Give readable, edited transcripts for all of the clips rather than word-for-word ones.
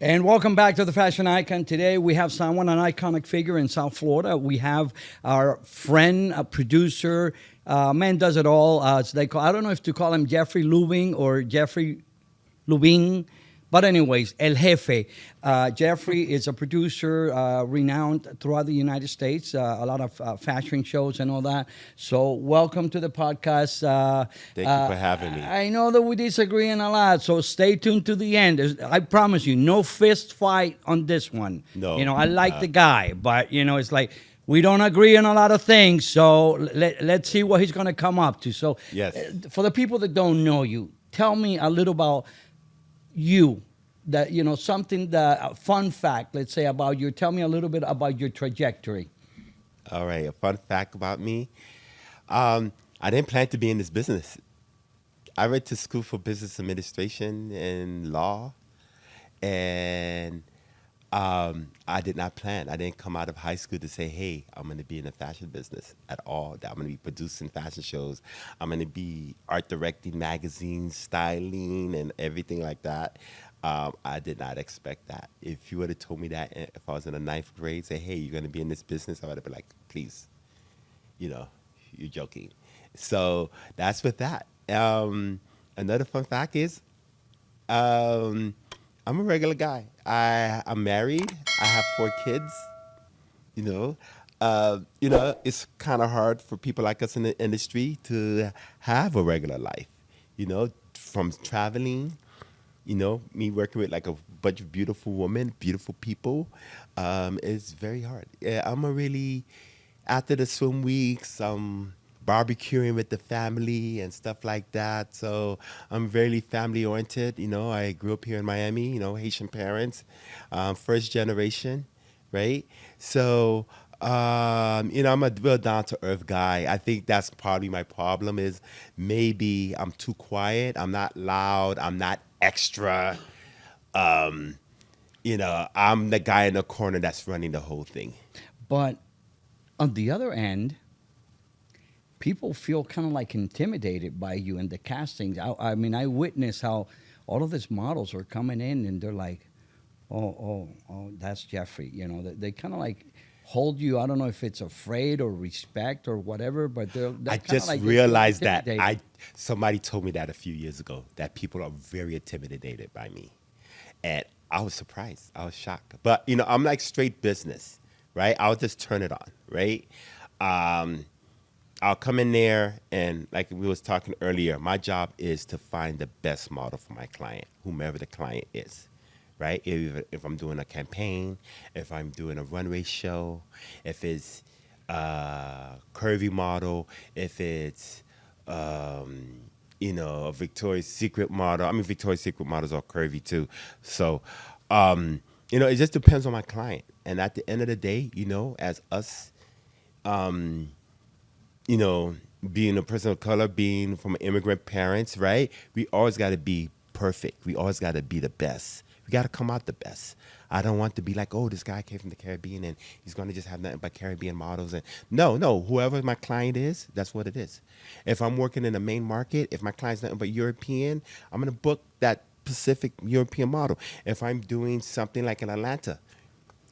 And welcome back to the Fashion Icon. Today we have someone, an iconic figure in South Florida. We have our friend, a producer, man does it all. As they call, I don't know if to call him Jeffrey Lubin or Jeffrey Lubin. But anyways, El Jefe. Jeffrey is a producer renowned throughout the United States, a lot of fashion shows and all that. So welcome to the podcast. Thank you for having me. I know that we disagree on a lot, so stay tuned to the end. I promise you, no fist fight on this one. No. I like the guy, but, it's like we don't agree on a lot of things, so let's see what he's going to come up to. So Yes. For the people that don't know you, tell me a little about you, that something, that a fun fact, let's say, about you. Tell me a little bit about your trajectory. All right. A fun fact about me. I didn't plan to be in this business. I went to school for business administration and law, and I did not plan. I didn't come out of high school to say, hey, I'm going to be in the fashion business at all. That I'm going to be producing fashion shows. I'm going to be art directing magazines, styling, and everything like that. I did not expect that. If you would have told me that if I was in the ninth grade, say, hey, you're going to be in this business, I would have been like, please, you're joking. So that's with that. Another fun fact is, I'm a regular guy. I'm married. I have 4 kids. It's kind of hard for people like us in the industry to have a regular life. From traveling. Me working with like a bunch of beautiful women, beautiful people, is very hard. Yeah, after the swim weeks, barbecuing with the family and stuff like that. So I'm very family oriented. I grew up here in Miami, Haitian parents, first generation, right? So, I'm a real down to earth guy. I think that's probably my problem is maybe I'm too quiet. I'm not loud. I'm not extra. I'm the guy in the corner that's running the whole thing. But on the other end, people feel kind of like intimidated by you in the castings. I mean, I witness how all of these models are coming in and they're like, oh, that's Jeffrey. They kind of like hold you. I don't know if it's afraid or respect or whatever, but they're I kinda just like realized that intimidated. somebody told me that a few years ago that people are very intimidated by me, and I was surprised. I was shocked. But I'm like straight business, right? I'll just turn it on, right? I'll come in there and like we was talking earlier, my job is to find the best model for my client, whomever the client is, right? If I'm doing a campaign, if I'm doing a runway show, if it's a curvy model, if it's a Victoria's Secret model. I mean, Victoria's Secret models are curvy too. So, it just depends on my client. And at the end of the day, as us, being a person of color, being from immigrant parents, right? We always got to be perfect. We always got to be the best. We got to come out the best. I don't want to be like, oh, this guy came from the Caribbean and he's going to just have nothing but Caribbean models. And no, whoever my client is, that's what it is. If I'm working in the main market, if my client's nothing but European, I'm going to book that specific European model. If I'm doing something like in Atlanta,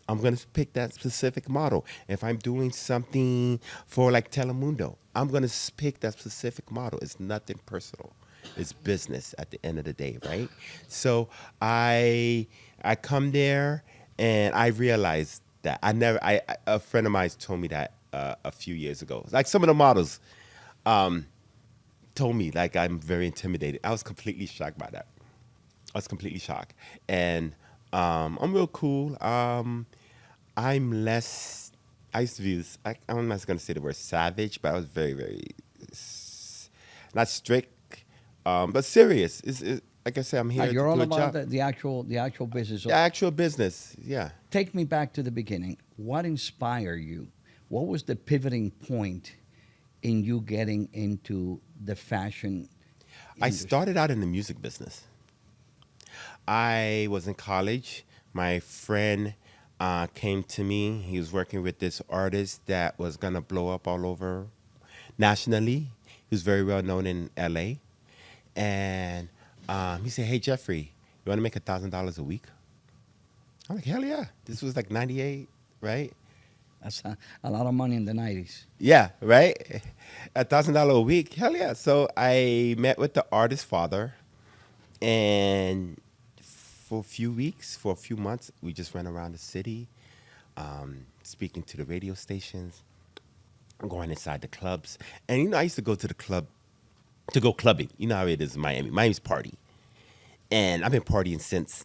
I'm going to pick that specific model. If I'm doing something for like Telemundo, I'm going to pick that specific model. It's nothing personal. It's business at the end of the day, right? So I come there and I realized that a friend of mine told me that a few years ago. Like some of the models told me like I'm very intimidated. I was completely shocked by that. I was completely shocked. And I'm real cool. I'm less. I used to be. I'm not going to say the word savage, but I was very, very not strict, but serious. Like I said, I'm here to You're all do a about job. the actual business. So The actual business, yeah. take me back to the beginning. What inspired you? What was the pivoting point in you getting into the fashion I industry? started out in the music business. I was in college. My friend came to me. He was working with this artist that was gonna blow up all over nationally. He was very well known in LA. And he said, hey, Jeffrey, you want to make $1,000 a week? I'm like, hell yeah. This was like 98, right? That's a lot of money in the 90s. Yeah, right? $1,000 a week. Hell yeah. So I met with the artist's father, and for a few weeks, for a few months, we just went around the city, speaking to the radio stations, going inside the clubs. And I used to go to the club to go clubbing. You know how it is in Miami. Miami's party. And I've been partying since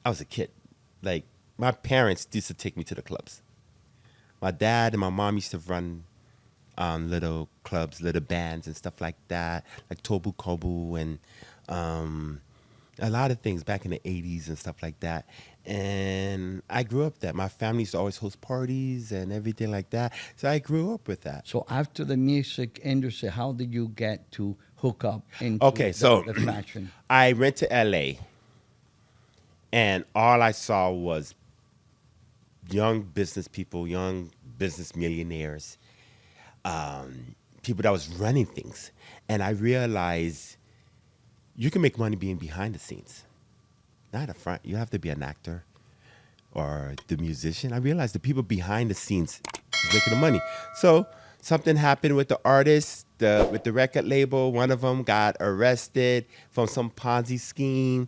I was a kid. Like, my parents used to take me to the clubs. My dad and my mom used to run little clubs, little bands and stuff like that, like Tobu Kobu and a lot of things back in the 80s and stuff like that. And I grew up that. My family used to always host parties and everything like that. So I grew up with that. So after the music industry, how did you get to hook up into Okay, so the fashion? I went to LA and all I saw was young business people, young business millionaires, people that was running things. And I realized you can make money being behind the scenes, not up front. You have to be an actor or the musician. I realized the people behind the scenes is making the money. So something happened with the artist, with the record label. One of them got arrested from some Ponzi scheme,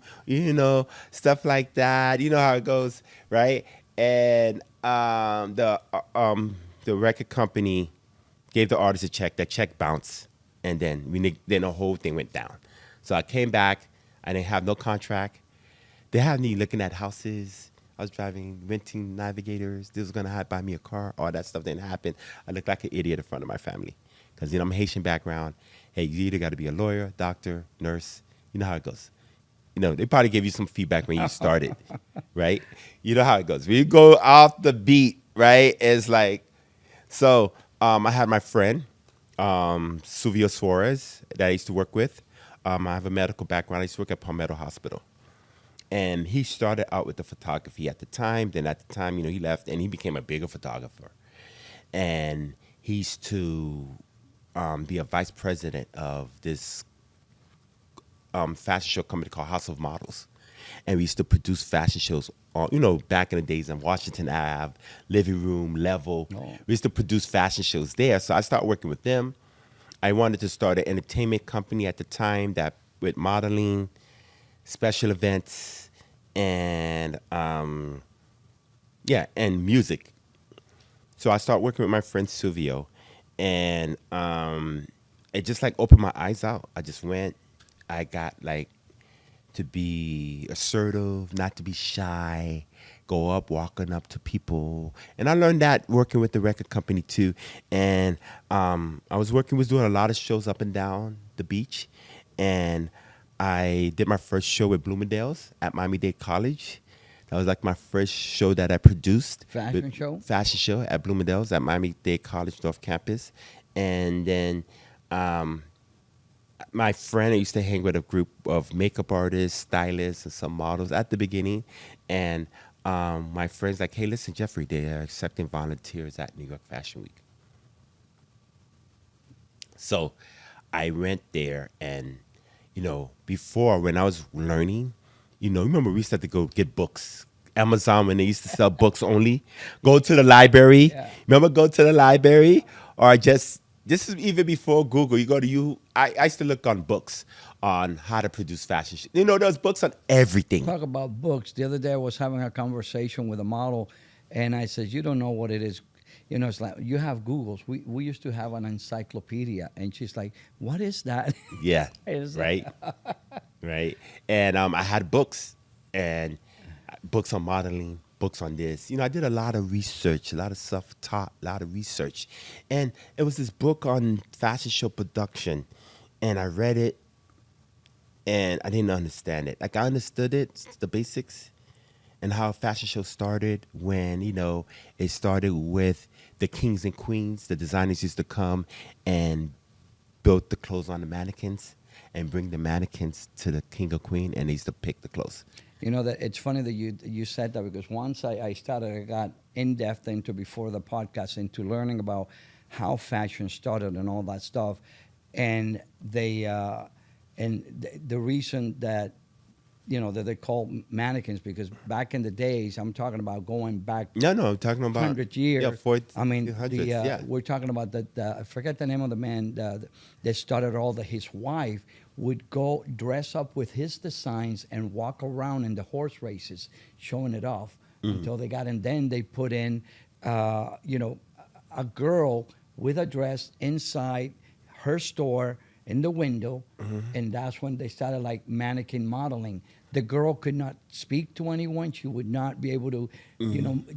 stuff like that. You know how it goes, right? And the record company gave the artist a check. That check bounced, and then the whole thing went down. So I came back. I didn't have no contract. They had me looking at houses. I was renting navigators. They was gonna buy me a car. All that stuff didn't happen. I looked like an idiot in front of my family because I'm a Haitian background. Hey, you either got to be a lawyer, doctor, nurse. You know how it goes. They probably gave you some feedback when you started, right? You know how it goes. When you go off the beat, right? It's like, so I had my friend, Suvio Suarez, that I used to work with. I have a medical background. I used to work at Palmetto Hospital. And he started out with the photography at the time. Then at the time, he left and he became a bigger photographer. And he used to be a vice president of this fashion show company called House of Models. And we used to produce fashion shows back in the days on Washington Ave, Living Room, Level. Oh. We used to produce fashion shows there. So I started working with them. I wanted to start an entertainment company at the time with modeling, special events, and and music. So I started working with my friend Silvio, and it just opened my eyes out. I just went. I got to be assertive, not to be shy, walking up to people. And I learned that working with the record company too. And I was doing a lot of shows up and down the beach. And I did my first show with Bloomingdale's at Miami-Dade College. That was my first show that I produced. Fashion show? Fashion show at Bloomingdale's at Miami-Dade College North Campus. And then my friend, I used to hang with a group of makeup artists, stylists, and some models at the beginning. And my friend's like, hey, listen, Jeffrey, they're accepting volunteers at New York Fashion Week. So I went there and, before when I was learning, remember we used to have to go get books. Amazon, when they used to sell books only. Go to the library. Yeah. Remember, go to the library or this is even before Google. You go to I used to look on books on how to produce fashion. There's books on everything. Talk about books. The other day I was having a conversation with a model, and I said, you don't know what it is. It's like you have Googles. We used to have an encyclopedia, and she's like, what is that? Yeah, It's right, right. And I had books and books on modeling, books on this. I did a lot of research, a lot of self-taught, a lot of research. And it was this book on fashion show production. And I read it, and I didn't understand it. I understood it, the basics, and how a fashion show started when, it started with the kings and queens. The designers used to come and build the clothes on the mannequins and bring the mannequins to the king or queen, and they used to pick the clothes. That it's funny that you said that, because once I got in depth into, before the podcast, into learning about how fashion started and all that stuff, and the reason that that they call mannequins, because back in the days, I'm talking about going back No, I'm talking about 100 years. Yeah, I mean, hundreds. Yeah. we're talking about I forget the name of the man that started all the. His wife would go dress up with his designs and walk around in the horse races, showing it off until they got. And then they put in, a girl with a dress inside her store in the window, and that's when they started like mannequin modeling. The girl could not speak to anyone. She would not be able to,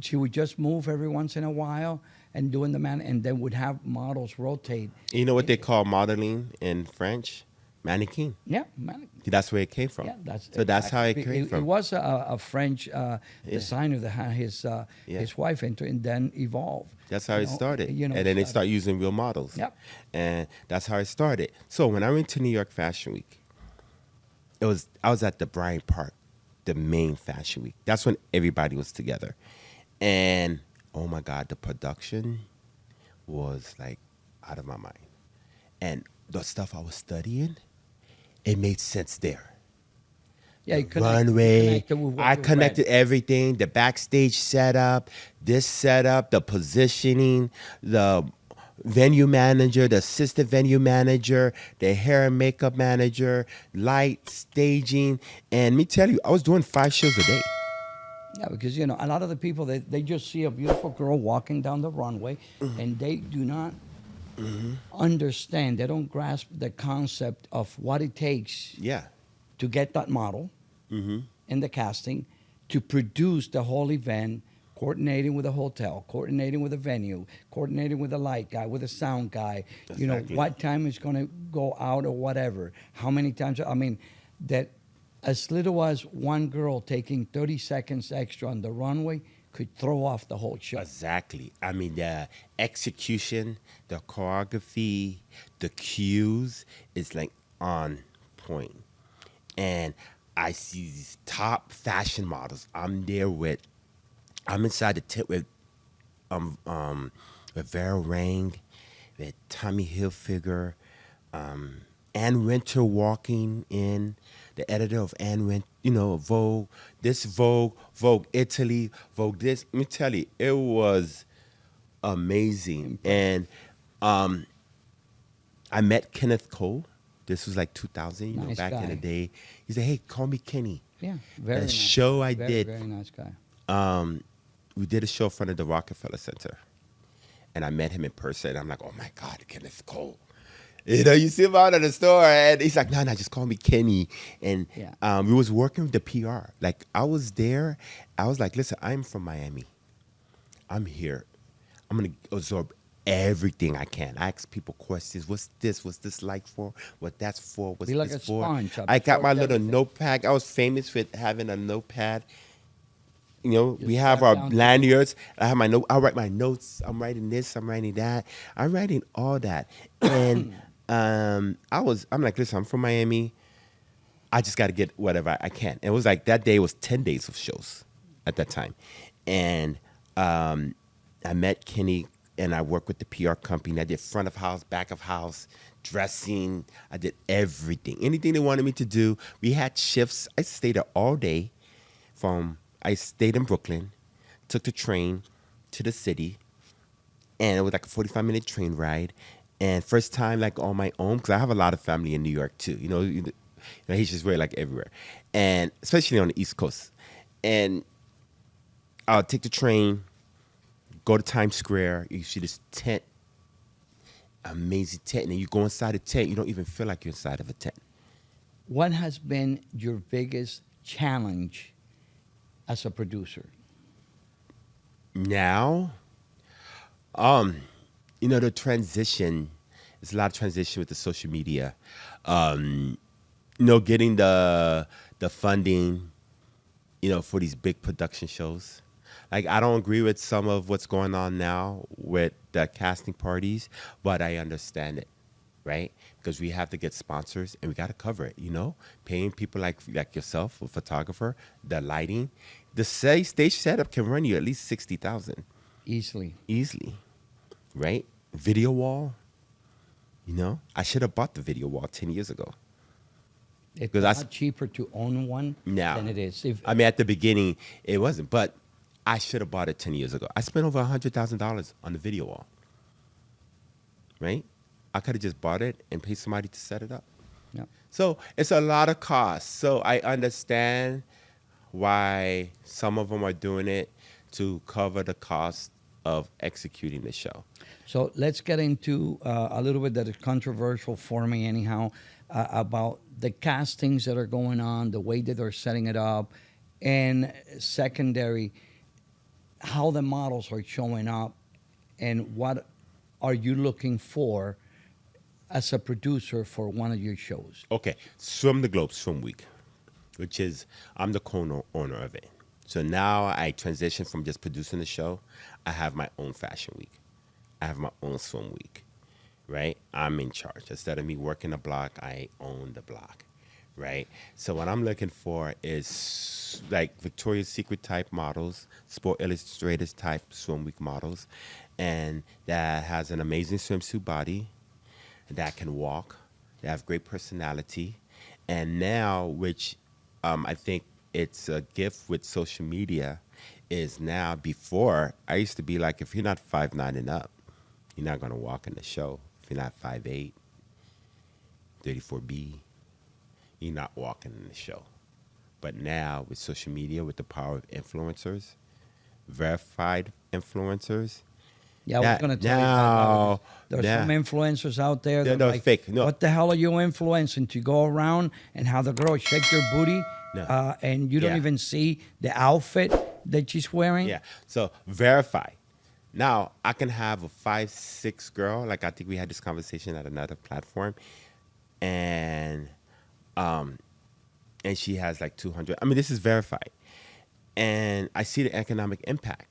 she would just move every once in a while and doing the and then would have models rotate. You know what they call modeling in French? Mannequin. Yeah, mannequin. That's where it came from. Yeah, that's how it came from. It was a French designer that had his wife into, and then evolved. That's how it started. And then they start using real models. Yep. And that's how it started. So when I went to New York Fashion Week, I was at the Bryant Park, the main Fashion Week. That's when everybody was together. And oh my God, the production was like out of my mind. And the stuff I was studying, it made sense there. Yeah, The runway. I connected everything, the backstage setup, this setup, the positioning, the venue manager, the assistant venue manager, the hair and makeup manager, light, staging. And let me tell you, I was doing 5 shows a day. Yeah, because a lot of the people, they just see a beautiful girl walking down the runway, and they do not understand. They don't grasp the concept of what it takes to get that model in the casting, to produce the whole event, coordinating with the hotel, coordinating with the venue, coordinating with the light guy, with the sound guy. Exactly. What time is going to go out or whatever. How many times? I mean, that as little as one girl taking 30 seconds extra on the runway could throw off the whole show. Exactly. I mean, the execution, the choreography, the cues is like on point. And I see these top fashion models. I'm inside the tent with Vera Wang, with Tommy Hilfiger, Ann Winter walking in, the editor of Ann Winter, Vogue, Vogue Italy, Vogue this. Let me tell you, it was amazing. And I met Kenneth Cole. This was like 2000, Nice back guy. in the day. He said, "Hey, call me Kenny." Yeah, very The nice. show I Very, did, very nice guy. we did a show in front of the Rockefeller Center. And I met him in person. And I'm like, oh my God, Kenneth Cole. You see him out of the store, and he's like, no, just call me Kenny. And we was working with the PR. Like, I was there. I was like, listen, I'm from Miami. I'm here. I'm going to absorb everything I can. I ask people questions. What's this? What's this like for? What that's for? What's Be like this a for? sponge. I got my little everything. notepad. I was famous with having a notepad. We Just have jot our down lanyards. I have my note. I write my notes. I'm writing this. I'm writing that. I'm writing all that. And I'm like, listen, I'm from Miami. I just got to get whatever I can. And it was like that day was 10 days of shows at that time. And I met Kenny, and I worked with the PR company. I did front of house, back of house, dressing. I did everything. Anything they wanted me to do. We had shifts. I stayed there all day. I stayed in Brooklyn, took the train to the city, and it was like a 45-minute train ride. And first time like on my own, because I have a lot of family in New York too. He's just really like everywhere, and especially on the East Coast. And I'll take the train, go to Times Square. You see this tent, amazing tent, and then you go inside the tent. You don't even feel like you're inside of a tent. What has been your biggest challenge as a producer? Now, the transition, there's a lot of transition with the social media. Getting the funding, for these big production shows. Like, I don't agree with some of what's going on now with the casting parties, but I understand it, right? Because we have to get sponsors and we got to cover it, paying people like yourself, a photographer, the lighting. The stage setup can run you at least $60,000. Easily, right? Video wall, I should have bought the video wall 10 years ago. It's Because a that's lot cheaper to own one now. than it is. If I mean, at the beginning, it wasn't, but I should have bought it 10 years ago. I spent over $100,000 on the video wall, right? I could have just bought it and paid somebody to set it up. yeah. So it's a lot of cost. So I understand why some of them are doing it to cover the cost of executing the show. So let's get into a little bit that is controversial for me, anyhow, about the castings that are going on, the way that they're setting it up, and secondary, how the models are showing up, and what are you looking for as a producer for one of your shows? Okay, Swim the Globe Swim Week, which is, I'm the co-owner of it. So now I transition from just producing the show. I have my own fashion week. I have my own swim week, right? I'm in charge. Instead of me working the block, I own the block, right? So what I'm looking for is like Victoria's Secret type models, Sport Illustrated type swim week models, and that has an amazing swimsuit body, that can walk, that have great personality, and now, which I think it's a gift with social media, is now before, I used to be like, if you're not 5'9" and up, you're not going to walk in the show. If you're not 5'8", 34B, you're not walking in the show. But now with social media, with the power of influencers, verified influencers, Yeah, I was going to tell you that. There's some influencers out there that no, like, fake. No. what the hell are you influencing to go around and have the girl shake your booty, No. and you don't Yeah. even see the outfit that she's wearing? Yeah. So verify. Now I can have a 5'6" girl. Like I think we had this conversation at another platform, and she has like 200. I mean, this is verified, and I see the economic impact.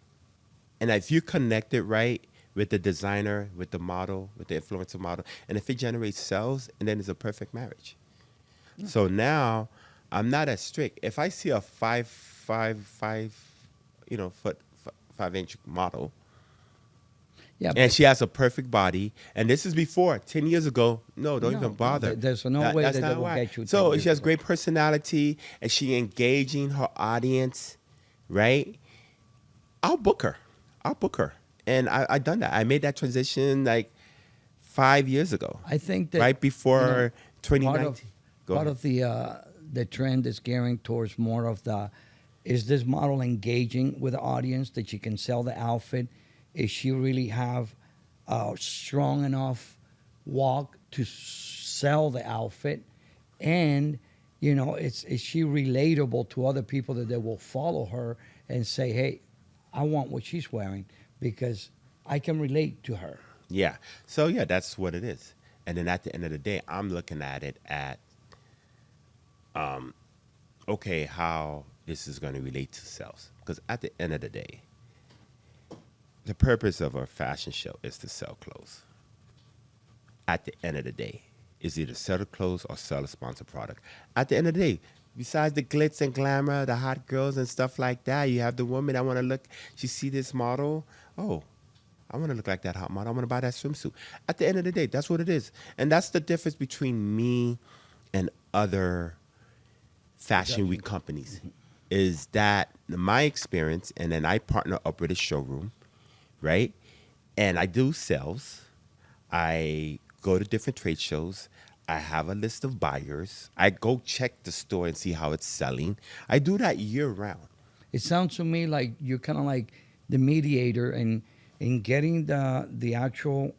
And if you connect it right with the designer, with the model, with the influencer model, and if it generates sales, and then it's a perfect marriage. So now I'm not as strict. If I see a 5'5" model, Yeah, and she has a perfect body, and this is before 10 years ago. No, don't No, even bother. no, there's no way that's that they not will why. get you 10 So years she has ago. great personality, and she engaging her audience, right? I'll book her. And I done that. I made that transition like 5 years ago, I think that right before part 2019. of, Go part ahead. of the trend is gearing towards more of is this model engaging with the audience that she can sell the outfit? Is she really have a strong enough walk to sell the outfit? And, is she relatable to other people that they will follow her and say, hey, I want what she's wearing because I can relate to her. Yeah. So yeah, that's what it is. And then at the end of the day, I'm looking at it at, okay, how this is going to relate to sales. Because at the end of the day, the purpose of a fashion show is to sell clothes. At the end of the day, is either sell the clothes or sell a sponsored product. At the end of the day, besides the glitz and glamour, the hot girls and stuff like that, you have the woman that want to look, she see this model, oh, I want to look like that hot model. I want to buy that swimsuit. At the end of the day, that's what it is. And that's the difference between me and other fashion week companies, is that my experience, and then I partner up with a showroom, right? And I do sales. I go to different trade shows. I have a list of buyers. I go check the store and see how it's selling. I do that year round. It sounds to me like you're kind of like the mediator in getting the actual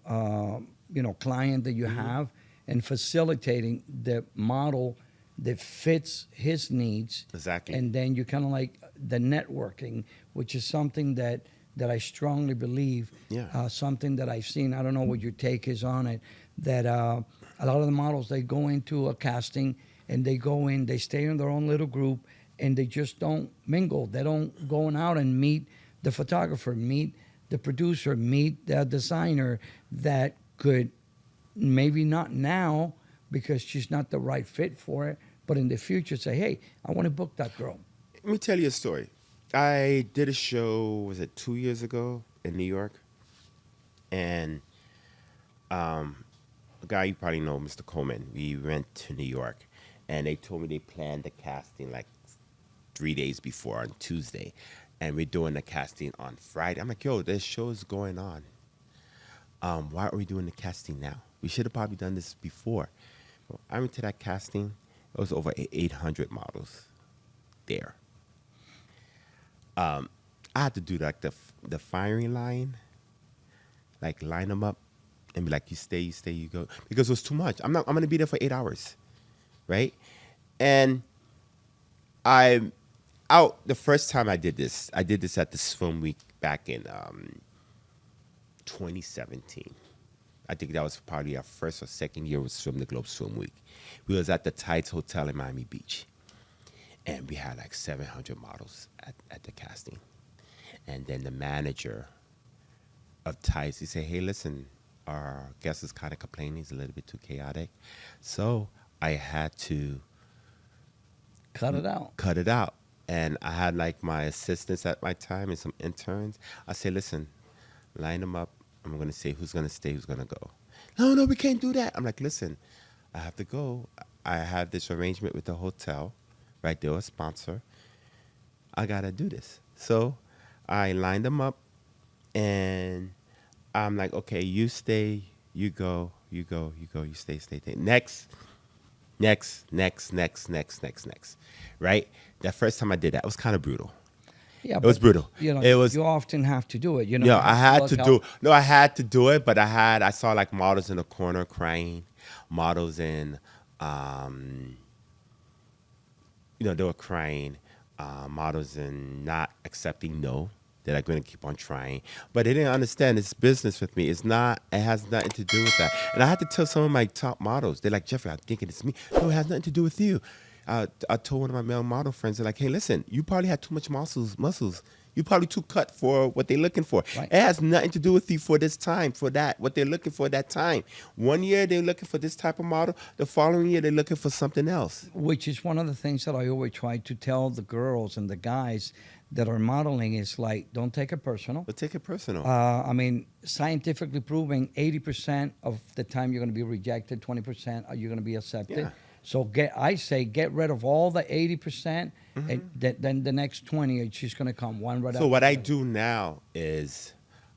client that you have and facilitating the model that fits his needs. Exactly. And then you kind of like the networking, which is something that I strongly believe. Yeah. Something that I've seen. I don't know what your take is on it. That a lot of the models, they go into a casting and they stay in their own little group and they just don't mingle. They don't go out and meet the photographer, meet the producer, meet the designer that could maybe not now because she's not the right fit for it, but in the future say, hey, I want to book that girl. Let me tell you a story. I did a show, was it 2 years ago in New York? And a guy you probably know, Mr. Coleman, we went to New York. and they told me they planned the casting like 3 days before on Tuesday, and we're doing the casting on Friday. I'm like, yo, this show is going on. Why are we doing the casting now? We should have probably done this before. Well, I went to that casting. It was over 800 models there. I had to do like the firing line, like line them up and be like, you stay, you go, because it was too much. I'm gonna be there for 8 hours, right? And I'm out the first time I did this at the SWIMWEEK back in 2017. I think that was probably our first or second year with Swim the Globe Swim Week. We was at the Tides Hotel in Miami Beach, and we had like 700 models at the casting. And then the manager of Tides, he said, hey, listen, our guest is kind of complaining. He's a little bit too chaotic. So I had to Cut it out. cut it out. And I had like my assistants at my time and some interns. I said, listen, line them up. I'm going to say who's going to stay, who's going to go. No, we can't do that. I'm like, listen, I have to go. I have this arrangement with the hotel, right? They're a sponsor. I got to do this. So I lined them up, and I'm like, okay, you stay, you go, you stay. Next. Right? That first time I did that, it was kind of brutal. Yeah, It was brutal. It was. You often have to do it. You know. No, I had to do. Help. No, I had to do it, but I saw like models in the corner crying, models in, they were crying, models in not accepting no. They're like going to keep on trying, but they didn't understand it's business with me. It's not. It has nothing to do with that. And I had to tell some of my top models. They're like, Jeffrey, I'm thinking it's me. No, it has nothing to do with you. I told one of my male model friends, they're like, hey, listen, you probably had too much muscles. You probably too cut for what they're looking for. Right. It has nothing to do with you for this time, for that, what they're looking for that time. One year they're looking for this type of model. The following year they're looking for something else. Which is one of the things that I always try to tell the girls and the guys that are modeling is like, don't take it personal. But take it personal. I mean, scientifically proven 80% of the time you're going to be rejected, 20% are you going to be accepted. Yeah. So get rid of all the 80%, and then the next 20 it's just going to come one right So after what the I other. do now is,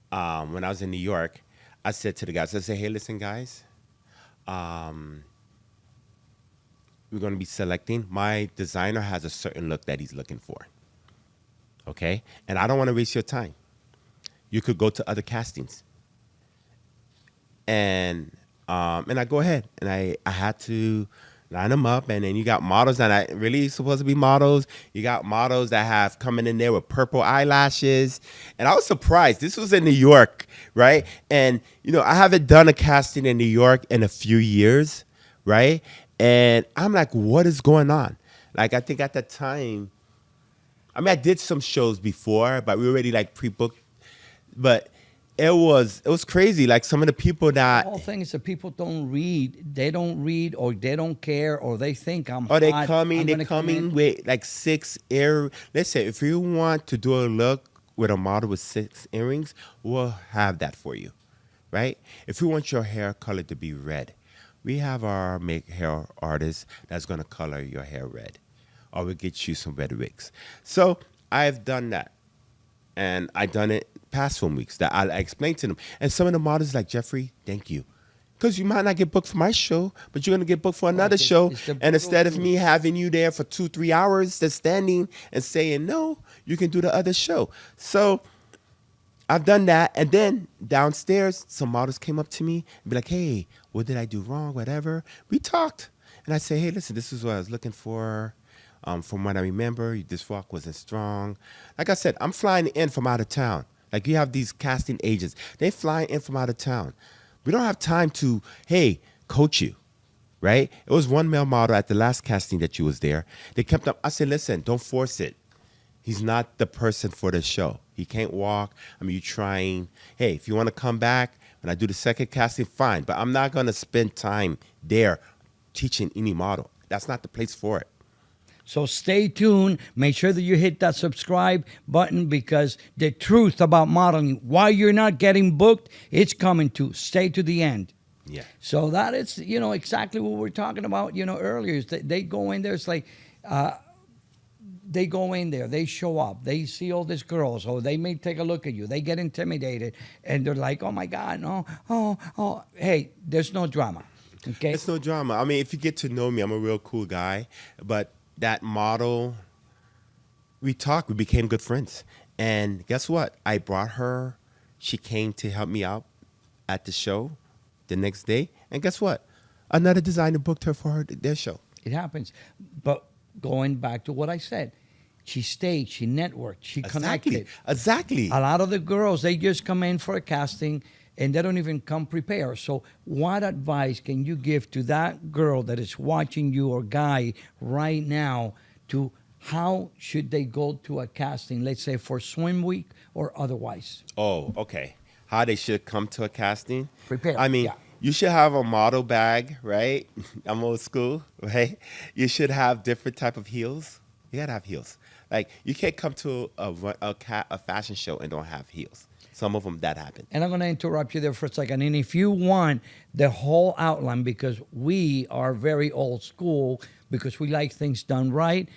when I was in New York, I said to the guys, I said, hey, listen, guys, we're going to be selecting. My designer has a certain look that he's looking for. Okay? And I don't want to waste your time. You could go to other castings. And I go ahead. And I had to line them up. And then you got models that are really supposed to be models. You got models that have coming in there with purple eyelashes. And I was surprised. This was in New York, right? And, I haven't done a casting in New York in a few years, right? And I'm like, what is going on? Like, I think at the time, I did some shows before, but we were already like pre-booked. But it was crazy. Like some of the people that, The whole thing is that people don't read. They don't read, or they don't care, or they think I'm hot. they're I'm coming gonna come in. with like 6 ear. Let's say if you want to do a look with a model with 6 earrings, we'll have that for you, right? If you want your hair color to be red, we have our hair artist that's gonna color your hair red. Or we'll get you some red wigs. So I've done that. And I've done it past film weeks that I explained to them. And some of the models like, Jeffrey, thank you. Because you might not get booked for my show, but you're going to get booked for another show. it's the And instead of brutal me having you there for 2-3 hours just standing and saying no, you can do the other show. So I've done that. And then downstairs, some models came up to me and be like, hey, what did I do wrong? Whatever. We talked. And I say, hey, listen, this is what I was looking for. From what I remember, this walk wasn't strong. Like I said, I'm flying in from out of town. Like you have these casting agents. They fly in from out of town. We don't have time to, hey, coach you, right? It was one male model at the last casting that you was there. They kept up. I said, listen, don't force it. He's not the person for the show. He can't walk. You trying. Hey, if you want to come back, when I do the second casting, fine. But I'm not going to spend time there teaching any model. That's not the place for it. So stay tuned. Make sure that you hit that subscribe button, because the truth about modeling, why you're not getting booked, it's coming to. Stay to the end. Yeah. So that is, exactly what we're talking about, earlier. Is that they go in there, it's like, they go in there, they show up, they see all these girls, or they may take a look at you, they get intimidated, and they're like, oh my God, no, oh. Hey, there's no drama, okay? It's no drama. I mean, if you get to know me, I'm a real cool guy. But that model, we talked, we became good friends. And guess what? I brought her. She came to help me out at the show the next day. And guess what? Another designer booked her for their show. It happens. But going back to what I said, she stayed, she networked, she connected. Exactly. A lot of the girls, they just come in for a casting and they don't even come prepared. So what advice can you give to that girl that is watching you, or guy right now, to how should they go to a casting, let's say for Swim Week or otherwise? Oh, okay. How they should come to a casting? Prepared, I mean, yeah. you should have a model bag, right? I'm old school, right? You should have different type of heels. You gotta have heels. Like, you can't come to a fashion show and don't have heels. Some of them, that happen. And I'm going to interrupt you there for a second. And if you want the whole outline, because we are very old school, because we like things done right,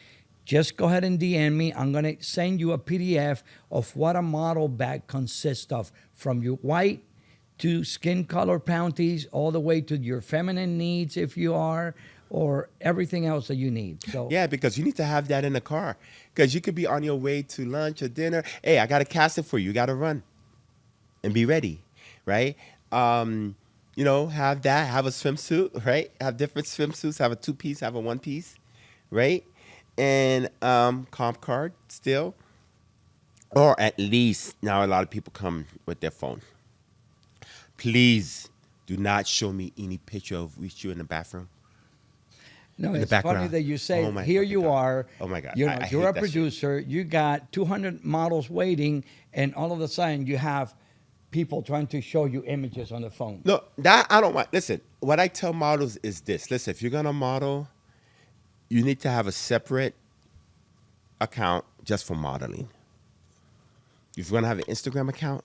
just go ahead and DM me. I'm going to send you a PDF of what a model bag consists of, from your white to skin color panties, all the way to your feminine needs, if you are, or everything else that you need. So Yeah, because you need to have that in the car. Because you could be on your way to lunch or dinner. Hey, I got a casting for you. You got to run and be ready, right? Have that. Have a swimsuit, right? Have different swimsuits. Have a 2-piece. Have a 1-piece, right? And comp card still. Or at least, now a lot of people come with their phone. Please do not show me any picture of you in the bathroom. no, the it's funny background. that you say, Oh my here fucking you God. are. Oh my God. You're I hate a that shit. producer. You got 200 models waiting, and all of a sudden you have people trying to show you images on the phone. No, that I don't want. Listen, what I tell models is this. Listen, if you're going to model, you need to have a separate account just for modeling. If you're going to have an Instagram account,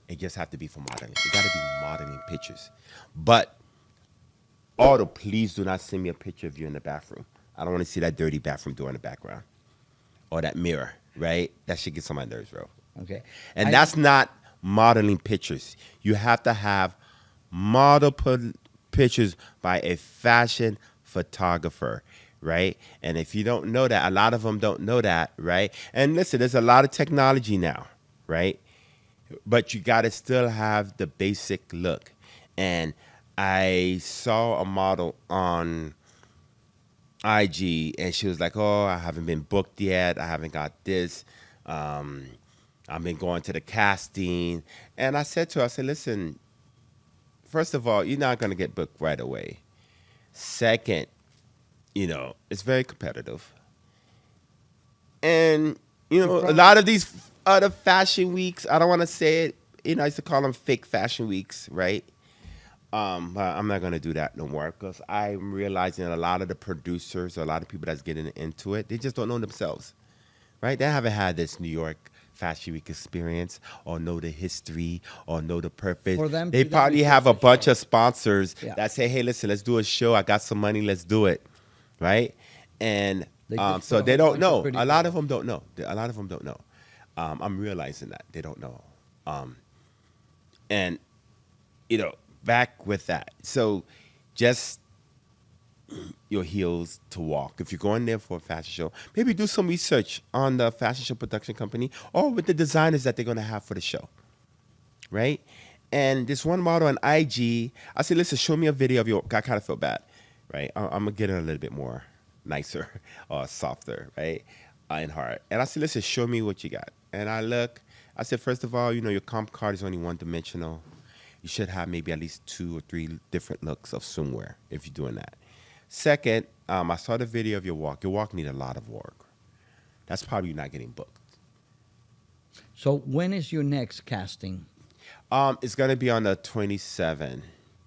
it just have to be for modeling. It got to be modeling pictures. But, please do not send me a picture of you in the bathroom. I don't want to see that dirty bathroom door in the background. Or that mirror, right? That shit gets on my nerves, bro. Okay. And that's not modeling pictures. You have to have model pictures by a fashion photographer, right? And if you don't know that, a lot of them don't know that, right? And listen, there's a lot of technology now, right? But you got to still have the basic look. And I saw a model on IG, and she was like, oh, I haven't been booked yet. I haven't got this. I've been going to the casting. And I said to her, I said, listen, first of all, you're not going to get booked right away. Second, it's very competitive. And, a lot of these other fashion weeks, I don't want to say it, I used to call them fake fashion weeks, right? But I'm not going to do that no more, because I'm realizing that a lot of the producers, or a lot of people that's getting into it, they just don't know themselves, right? They haven't had this New York Fashion Week experience, or know the history, or know the purpose. For them, they probably have a bunch of sponsors that say, hey, listen, let's do a show. I got some money. Let's do it, right? And so they don't know. A lot of them don't know. I'm realizing that they don't know. And, back with that. So just your heels to walk. If you're going there for a fashion show, maybe do some research on the fashion show production company, or with the designers that they're going to have for the show, right? And this one model on IG, I said, listen, show me a video of your, I kind of feel bad, right? I'm going to get it a little bit more nicer or softer, right? In heart. And I said, listen, show me what you got. And I said, first of all, your comp card is only one-dimensional. You should have maybe at least 2 or 3 different looks of swimwear if you're doing that. Second, I saw the video of your walk. Your walk needs a lot of work. That's probably not getting booked. So when is your next casting? It's going to be on the 27th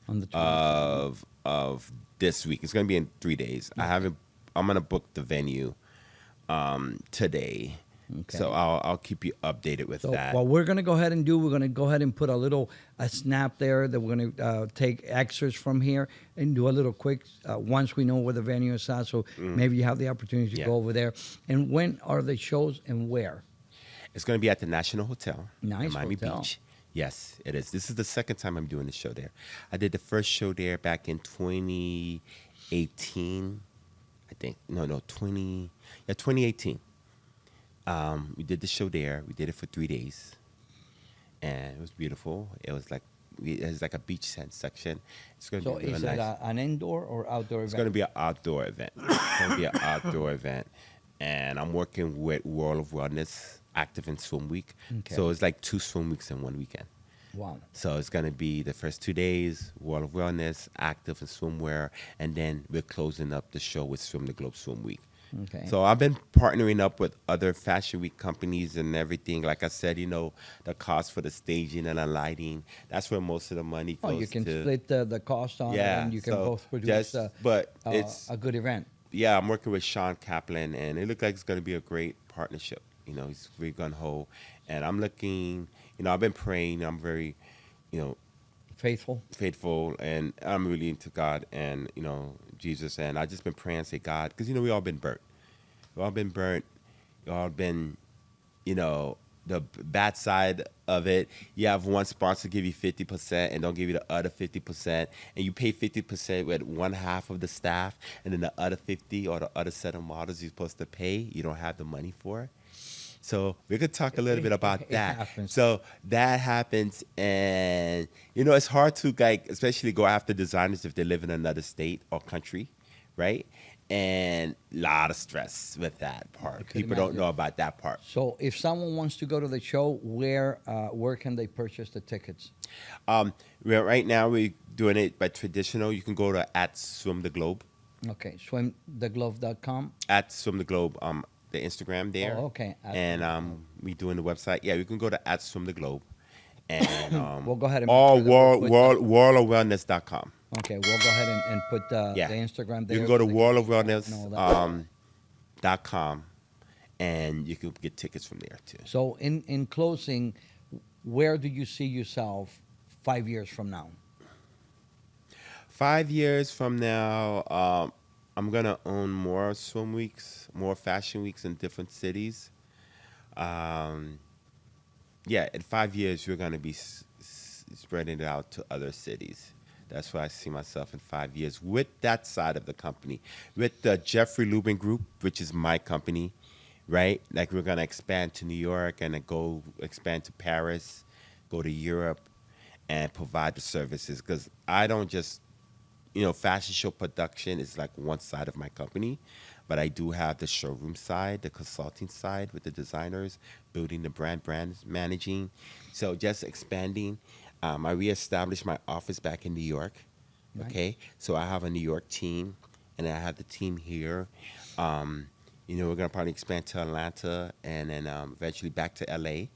On the 27th. of this week. It's going to be in 3 days. Okay. I'm going to book the venue today. Okay. So I'll keep you updated with So that. what we're going to go ahead and do, we're going to go ahead and put a snap there that we're going to take extras from here and do a little quick once we know where the venue is at. So maybe you have the opportunity to Yeah. go over there. And when are the shows and where? It's going to be at the National Hotel Nice in Miami hotel. Beach. Yes, it is. This is the second time I'm doing the show there. I did the first show there back in 2018, I think. No, 2018. We did the show there. We did it for 3 days, and it was beautiful. It was like a beach section. It's going to So be really is nice. it an indoor or outdoor It's event? going to be an outdoor event. It's going to be an outdoor event, and I'm working with World of Wellness, Active and Swim Week. Okay. So it's like 2 swim weeks in 1 weekend. Wow. So it's going to be the first 2 days, World of Wellness, Active and Swimwear, and then we're closing up the show with Swim the Globe Swim Week. Okay. So I've been partnering up with other fashion week companies and everything. Like I said, the cost for the staging and the lighting, that's where most of the money goes Oh, you can to. split the cost on it, Yeah, and you can so both produce but it's a good event. yeah, I'm working with Sean Kaplan, and it looks like it's going to be a great partnership. He's very gun-ho, and I'm looking, I've been praying. I'm very, Faithful. faithful, and I'm really into God and, Jesus, and I just been praying, say, God, because, we all been burnt. We all been burnt. We all been, the bad side of it. You have one sponsor give you 50% and don't give you the other 50%, and you pay 50% with one half of the staff, and then the other 50 or the other set of models you're supposed to pay, you don't have the money for. So we could talk a little bit about It that. happens. So that happens, and it's hard to especially go after designers if they live in another state or country, right? And a lot of stress with that part. could People don't imagine. know about that part. So if someone wants to go to the show, where can they purchase the tickets? Right now we're doing it by traditional. You can go to @SwimTheGlobe, Okay, swimtheglove.com. @SwimTheGlobe, the Instagram there. Oh, okay. And we doing the website. Yeah, you can go to @SwimTheGlobe, and We'll go ahead and all make sure that we put worldofwellness.com. Okay, we'll go ahead and put the Yeah. Instagram there. You can go to so they know that. worldofwellness.com, and you can get tickets from there too. So in closing, where do you see yourself 5 years from now? 5 years from now, I'm gonna own more swim weeks, more fashion weeks in different cities. Yeah, in 5 years we're gonna be spreading it out to other cities. That's where I see myself in 5 years with that side of the company, with the Jeffrey Lubin Group, which is my company, right? Like we're gonna expand to New York and then go expand to Paris, go to Europe, and provide the services. Because I don't just, fashion show production is like one side of my company, but I do have the showroom side, the consulting side with the designers, building the brands, managing. So just expanding. I reestablished my office back in New York. Nice. Okay, so I have a New York team, and I have the team here. We're gonna probably expand to Atlanta, and then eventually back to LA,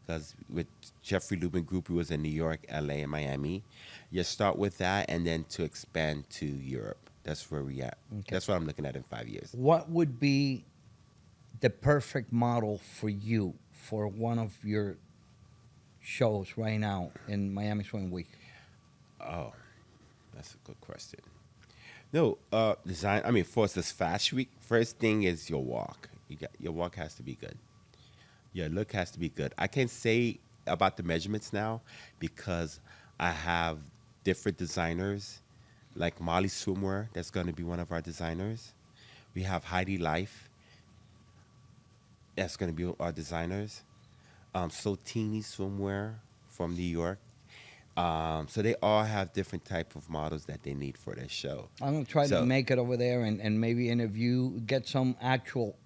because with Jeffrey Lubin Group, we was in New York, LA, and Miami. You start with that, and then to expand to Europe. That's where we at. Okay. That's what I'm looking at in 5 years. What would be the perfect model for you for one of your shows right now in Miami Swim Week? Oh, that's a good question. No, design. I mean, for this fashion week, first thing is your walk. Your walk has to be good. Your look has to be good. I can't say about the measurements now because I have different designers, like Molly Swimwear. That's going to be one of our designers. We have Heidi Life. That's going to be our designers. Sotini Swimwear from New York. So they all have different type of models that they need for their show. I'm gonna try to So- make it over there and maybe interview, get some actual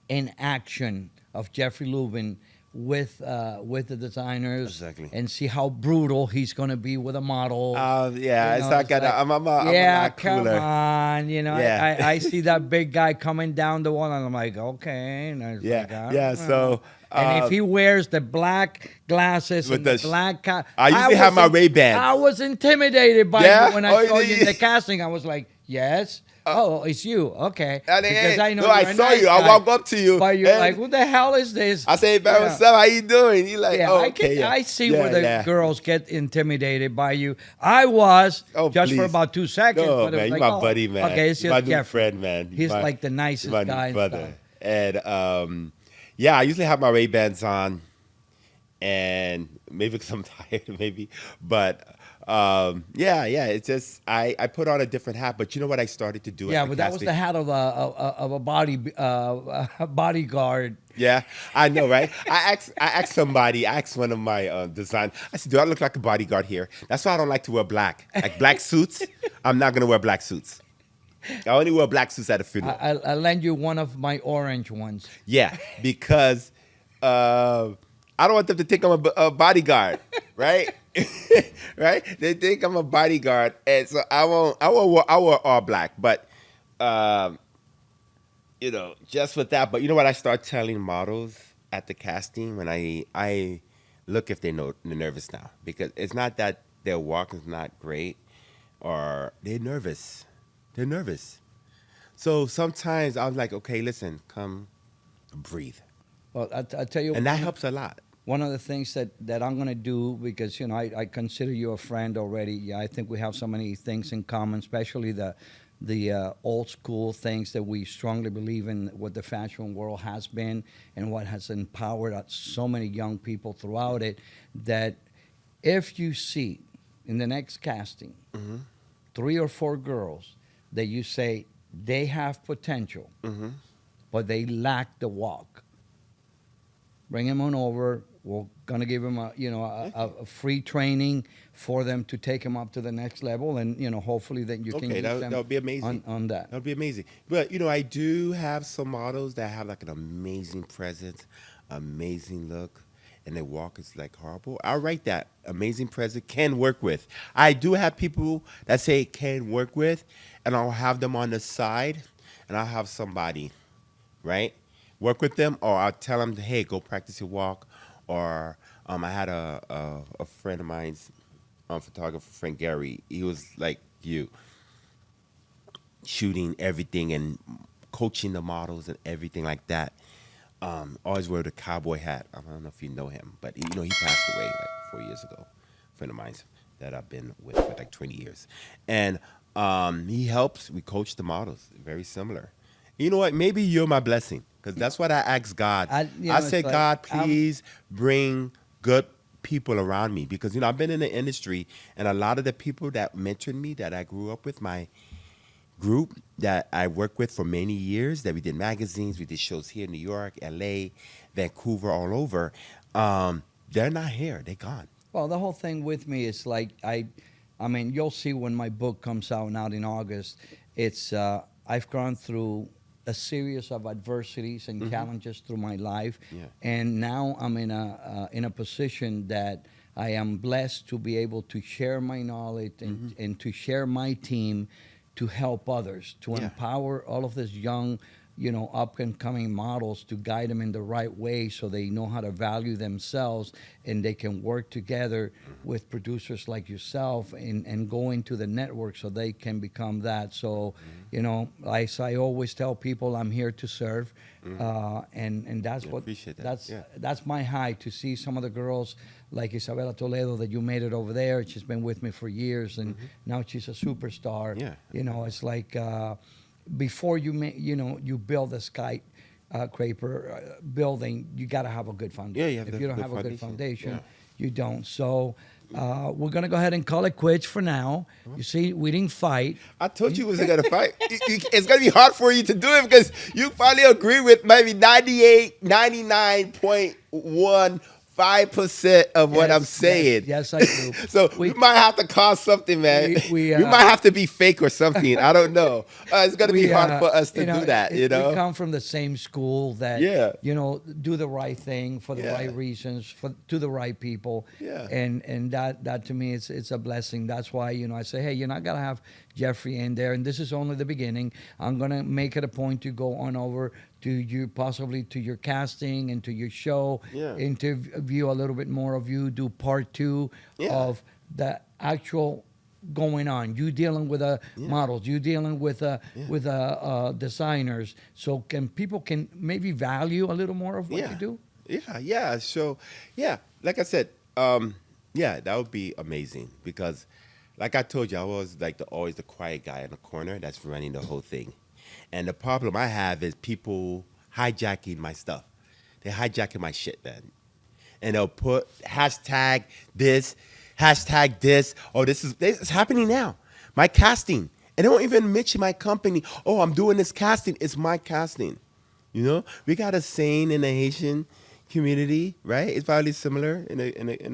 in action of Jeffrey Lubin with the designers Exactly. and see how brutal he's gonna be with a model. Yeah, You it's know, not it's gonna. like, I'm a yeah, lot cooler. come on. Yeah. I see that big guy coming down the wall, and I'm like, okay. And it's Yeah, like, I yeah, don't so, know. And if he wears the black glasses with and the the sh- black cap, I usually have my Ray-Bans. I was intimidated by Yeah? you when I Oh, saw you in yeah. the casting. I was like, yes. Oh, it's you. Okay. I mean, Because hey, I know no, I you're a saw nice you. I guy, walk up to you. but you're and like, "Who the hell is this?" I say, man, Yeah. what's up? How you doing? You like, Yeah, oh, I okay, can. yeah. I see Yeah, where the yeah. girls get intimidated by you. I was Oh, just for please. about 2 seconds, No, but it was man, you like, my oh, buddy, man. okay, it's You my just new Jeffrey. friend, man. He's like the You nicest my guy new and brother. stuff. And yeah, I usually have my Ray-Bans on, and maybe because I'm tired, maybe. But yeah, it's just I put on a different hat. But you know what I started to do at Yeah, the but that was casting? the hat of a bodyguard. Yeah, I know, right? I asked somebody, I asked one of my design. I said, "Do I look like a bodyguard here?" That's why I don't like to wear black, like black suits. I'm not gonna wear black suits. I only wear black suits at a funeral. I'll lend you one of my orange ones. Yeah, because I don't want them to think I'm a bodyguard, right? Right? They think I'm a bodyguard, and so I won't. I will all black, but um, just with that. But you know what? I start telling models at the casting when I look if they're nervous now, because it's not that their walk is not great or they're nervous. They're nervous. So sometimes I'm like, okay, listen, come breathe, Well, I tell you, and that helps a lot. one of the things that I'm gonna do, because I consider you a friend already. Yeah, I think we have so many things in common, especially the old school things that we strongly believe in, what the fashion world has been and what has empowered so many young people throughout it. That if you see in the next casting 3 or 4 girls that you say they have potential, but they lack the walk, bring them on over. We're gonna give them a free training for them to take them up to the next level, and hopefully then you can Okay, use that them would be amazing. on that. That would be amazing. But I do have some models that have like an amazing presence, amazing look, and their walk is like horrible. I'll write that amazing presence can work with. I do have people that say can work with, and I'll have them on the side, and I'll have somebody, right, work with them, or I'll tell them, hey, go practice your walk. Or I had a friend of mine's photographer friend Gary. He was like you, shooting everything and coaching the models and everything like that. Always wear the cowboy hat. I don't know if you know him, but he passed away like 4 years ago. A friend of mine that I've been with for like 20 years, and he helps. We coach the models. Very similar. You know what? Maybe you're my blessing, because that's what I asked God. I said, it's like, God, please bring good people around me, because I've been in the industry, and a lot of the people that mentored me, that I grew up with, my group that I worked with for many years, that we did magazines, we did shows here in New York, LA, Vancouver, all over. They're not here. They're gone. Well, the whole thing with me is like I mean, you'll see when my book comes out now in August. It's I've gone through a series of adversities and challenges through my life, and now I'm in a position that I am blessed to be able to share my knowledge and to share my team to help others, to empower all of these young, up and coming models, to guide them in the right way so they know how to value themselves, and they can work together with producers like yourself and go into the network so they can become that. So, as I always tell people, I'm here to serve. And that's what appreciate that. that's my high, to see some of the girls like Isabella Toledo, that you made it over there. She's been with me for years, and now she's a superstar. It's like before you build a skyscraper building, you got to have a good foundation. If you don't have a good foundation, you don't. So we're gonna go ahead and call it quits for now. You see, we didn't fight. I told you it wasn't going to fight. It's going to be hard for you to do it, because you finally agree with maybe 99.15% of what I'm saying. Yes, I do. So we might have to call something, man. We might have to be fake or something. I don't know. It's going to be hard for us to do that, We come from the same school that, do the right thing for the right reasons, to the right people. And that to me, it's a blessing. That's why, I say, hey, you're not going to have Jeffrey in there, and this is only the beginning. I'm going to make it a point to go on over to you, possibly to your casting and to your show, interview a little bit more of you, do part 2 of the actual going on. You dealing with models. You dealing with designers. So people can maybe value a little more of what you do. Yeah. So, like I said, that would be amazing because, like I told you, I was like always the quiet guy in the corner that's running the whole thing. And the problem I have is people hijacking my stuff. They're hijacking my shit, man. And they'll put hashtag this. Oh, this is happening now. My casting. And they won't even mention my company. Oh, I'm doing this casting. It's my casting. You know, we got a saying in the Haitian community, right? It's probably similar in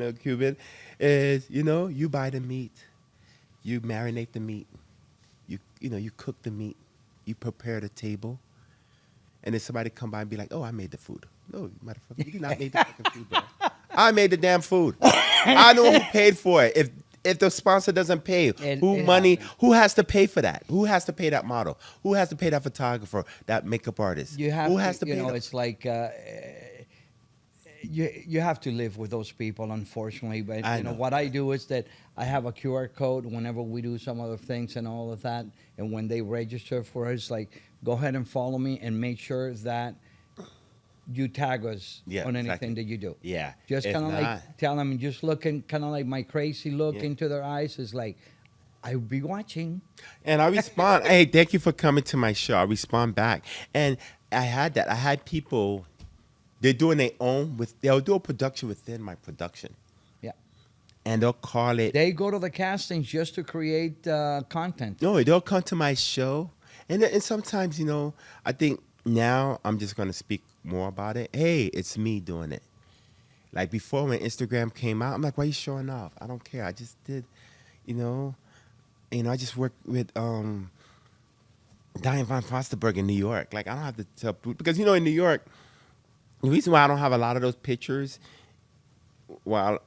a Cuban. Is, you buy the meat, you marinate the meat, you cook the meat, you prepare the table, and then somebody come by and be like, "Oh, I made the food." No, motherfucker, you did not make the fucking food, bro. I made the damn food. I know who paid for it. If the sponsor doesn't pay, who has to pay for that? Who has to pay that model? Who has to pay that photographer, that makeup artist? Who has to pay them? It's like you have to live with those people, unfortunately. But what I do is that I have a QR code whenever we do some other things and all of that. And when they register for us, like, go ahead and follow me and make sure that you tag us on anything that you do. Yeah. Just kind of like tell them, just looking kind of like my crazy look into their eyes is like, I'll be watching. And I respond, hey, thank you for coming to my show. I respond back. And I had that. I had people, they're doing their own, they'll do a production within my production. Yeah. And they'll call it. They go to the castings just to create content. No, they'll come to my show. And sometimes, I think now I'm just going to speak more about it. Hey, it's me doing it. Like before when Instagram came out, I'm like, why are you showing off? I don't care. I just did, I just worked with Diane von Fosterberg in New York. Like, I don't have to tell people, because, in New York, the reason why I don't have a lot of those pictures while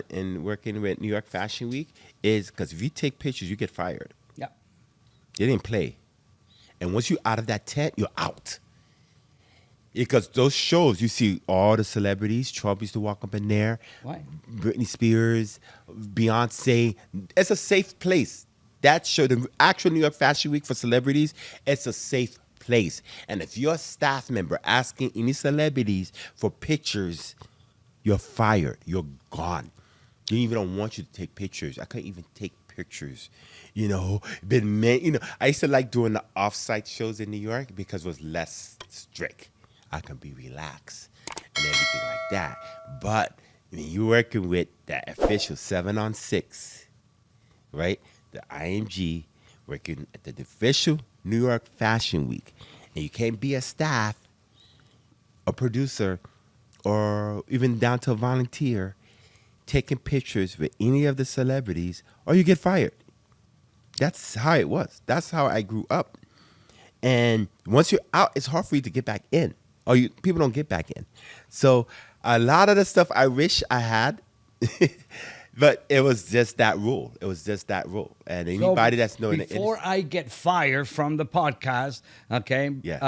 in working with New York Fashion Week is because if you take pictures, you get fired. Yeah. They didn't play. And once you're out of that tent, you're out. Because those shows, you see all the celebrities. Trump used to walk up in there. Why? Britney Spears, Beyonce. It's a safe place. That show, the actual New York Fashion Week for celebrities, it's a safe place. And if you're a staff member asking any celebrities for pictures, you're fired. You're gone. They even don't want you to take pictures. I couldn't even take pictures. I used to like doing the off-site shows in New York because it was less strict. I can be relaxed and everything like that. But when you're working with that official 7-on-6, right? The IMG, working at the official New York Fashion Week, and you can't be a staff, a producer, or even down to a volunteer taking pictures with any of the celebrities, or you get fired. That's how it was. That's how I grew up. And once you're out, it's hard for you to get back in. Or people don't get back in. So a lot of the stuff I wish I had, but it was just that rule. And anybody that's knowing it. Before I get fired from the podcast, okay? Yeah.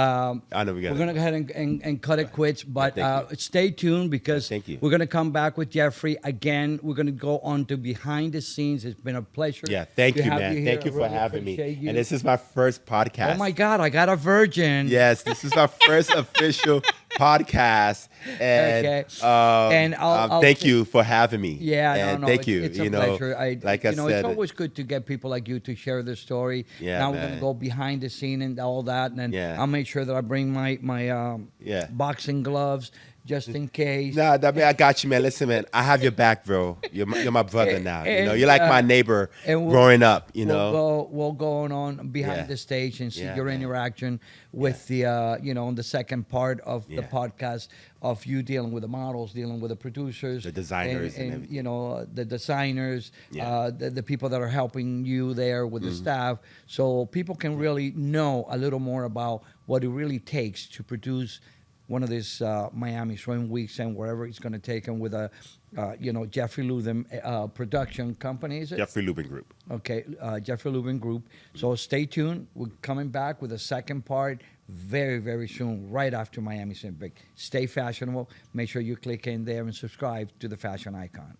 I know we're going to go ahead and cut it quits. But stay tuned because we're going to come back with Jeffrey again. We're going to go on to behind the scenes. It's been a pleasure. Yeah, thank you, man. Thank you for having me. And this is my first podcast. Oh, my God. I got a virgin. Yes, this is our first official podcast. And, I'll thank you for having me. Yeah, thank you. It's a pleasure. Like I said, it's always good to get people like you to share their story. Yeah, now we're going to go behind the scene and all that. And then I'll make sure that I bring my boxing gloves just in case. Nah, I got you, man. Listen, man, I have your back, bro. You're my brother now. You're like my neighbor growing up. We'll go on behind the stage and see your interaction with the on the second part of the podcast of you dealing with the models, dealing with the producers, the designers, and the designers, the people that are helping you there with the staff, so people can really know a little more about what it really takes to produce one of these Miami Swim Weeks and wherever it's going to take them with a, Jeffrey Lubin production company, is it? Jeffrey Lubin Group. Okay, Jeffrey Lubin Group. So stay tuned. We're coming back with a second part very, very soon, right after Miami Swim Week. Stay fashionable. Make sure you click in there and subscribe to the Fashion Icon.